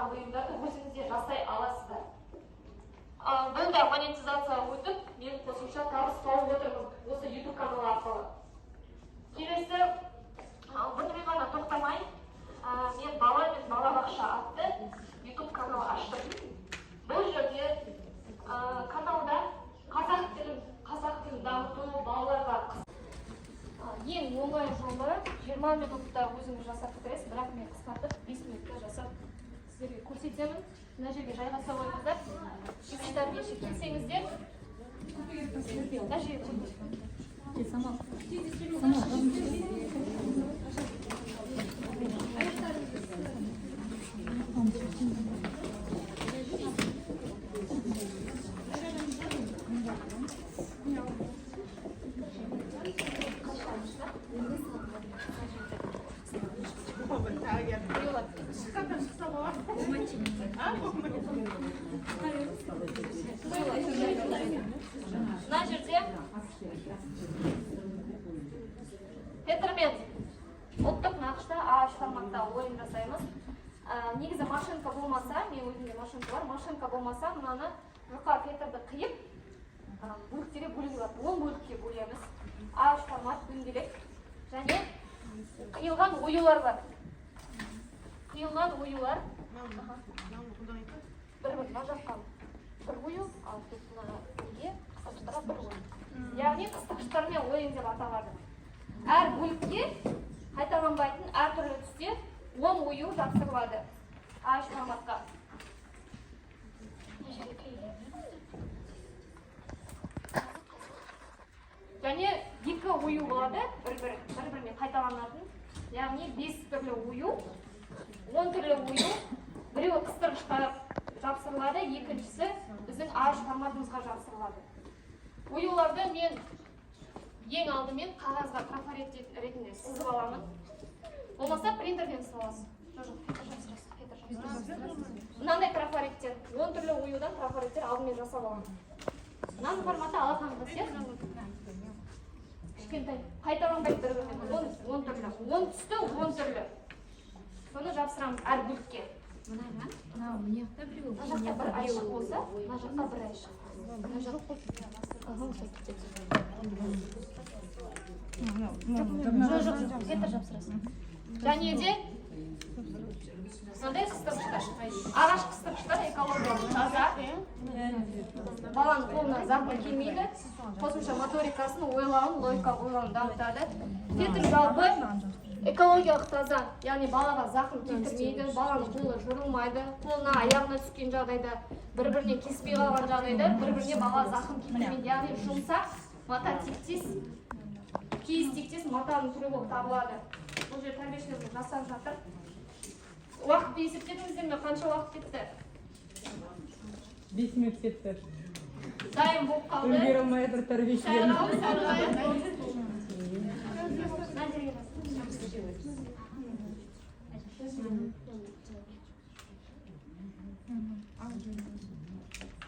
жаңағы бұйымдарды өзіңіздер жасай аласыздар. Бұл да монетизацияға өтіп, мен қосымша табыс тауып отырмын осы YouTube каналы арқылы. Келесі, бұнымен ғана тоқтамай, мен бала мен балабақша атты YouTube канал аштым. Бұл жерде каналда қазақ тілін дамыту, балаларға ең оңай жолы 20 минутта өзіңіз жасап бітіресіз, бірақ мен қысқартып 5 минутта жасап сіздерге көрсетемін. Мына жерге жайғаса қойыңыздар. Сіз тәрбиеші келсеңіздер, мына жерге мына жерде Петермен ұлттық нақышта А3 форматта ойын жасаймыз. Негізі машинка болмаса, мен өзімде машинка бар, машинка болмаса, мынаны жұқа фетрді қиып, бөліктерге бөлуге 10 бөлікке бөлеміз. А3 формат дөңгелек және қиылған оюлар бар. Қиылған оюлар бір-бір жаққа бір ою, ал неге қысқаштарға бір ою. Яғни қысқаштармен ойын деп аталады. Әр бөлікке қайталанбайтын әр түрлі түсте 10 ою жапсырылады А3 форматқа. Және екі ою болады, бір-біріне қайталанатын. Яғни 5 түрлі ою, 10 түрлі ою, біреуі қыстырғышқа жапсырылады, екіншісі біздің А3 форматымызға жапсырылады. Оюларды мен ең алдымен қағазға трафарет ретінде сызып аламын. Болмаса принтерден сызып аласыз. Мынандай трафареттер, 10 түрлі оюдан трафареттер алдымен жасап аламын. Мынаның форматы алақанға сияқты. Кішкентай, қайталанбайды бір-бірімен, 10 түрлі, 10 түсті, 10 түрлі. Соны жапсырамыз әр бөлікке. Мына жақта бір айшық болса, мына жақта бір айшық. Және де мынандай қыстырғыштар. Ағаш қыстырғыштар экологиялық таза. Баланың қолына зақым келмейді. Қосымша моторикасын, ойлауын, логикалық ойлауын дамытады. Фетр жалпы экологиялық таза, яғни балаға зақым келтірмейді, баланың қолы жырылмайды, қолына аяғына түскен жағдайда, бір-біріне кеспей қалған жағдайда, бір-біріне бала зақым келтірмейді. Яғни жұмсақ, мата тектес, киіз тектес матаның түрі болып табылады. Бұл жер тәрбиешілеріміз жасап жатыр. Уақытты есептедіңіздер ме? Қанша уақыт кетті? 5 минут кетті. Дайын болып қалды. Үлгере алмай бір тәрбиешілеріміз.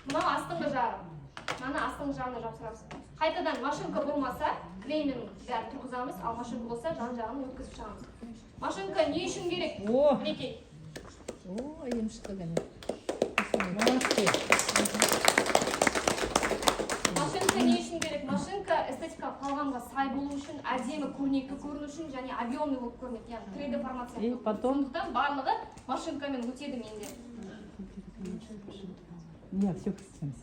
Мынау астыңғы жағы. Мына астыңғы жағына жапсырамыз. Қайтадан машинка болмаса, клеймен бәрі тұрғызамыз, ал машинка болса жан-жағын өткізіп шығамыз. Машинка не үшін керек? Мінекей. Емші қылған. Машинка не үшін керек? Машинка эстетикалық талғамға сай болу үшін, әдемі көрнекті көріну үшін және объемный болып көрінеді. Яғни 3D формация. Сондықтан барлығы машинкамен өтеді менде. Не, все кістеміз.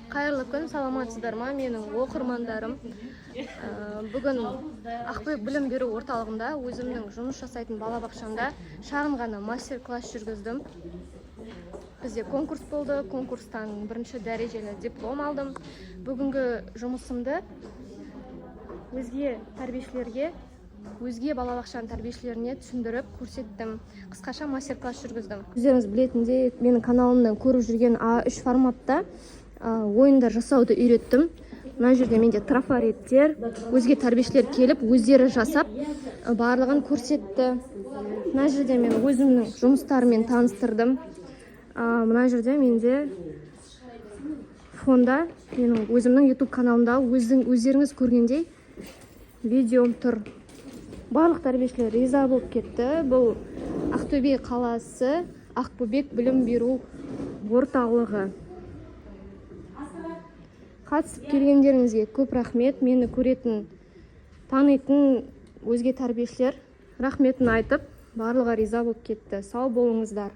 Қайырлы күн, саламатсыздар ма, менің оқырмандарым. Бүгін Ақбөбек білім беру орталығында өзімнің жұмыс жасайтын балабақшамда шағын ғана мастер-класс жүргіздім. Бізде конкурс болды, конкурстан бірінші дәрежелі диплом алдым. Бүгінгі жұмысымды өзге тәрбиешілерге, өзге балабақшаның тәрбиешілеріне түсіндіріп көрсеттім. Қысқаша мастер-класс жүргіздім. Өздеріңіз білетіндей, менің каналымнан көріп жүрген А3 форматта ойындар жасауды үйреттім. Мына жерде менде трафареттер, өзге тәрбиешілер келіп, өздері жасап, барлығын көрсетті. Мына жерде мен өзімнің жұмыстарымен таныстырдым. Мына жерде менде фонда менің өзімнің YouTube каналымда өздеріңіз көргендей видеом тұр. Барлық тәрбиешілер риза болып кетті. Бұл Ақтөбе қаласы Ақбөбек білім беру орталығы. Қатысып келгендеріңізге көп рахмет. Мені көретін, танитын өзге тәрбиешілер рахметін айтып, барлығы риза болып кетті. Сау болыңыздар.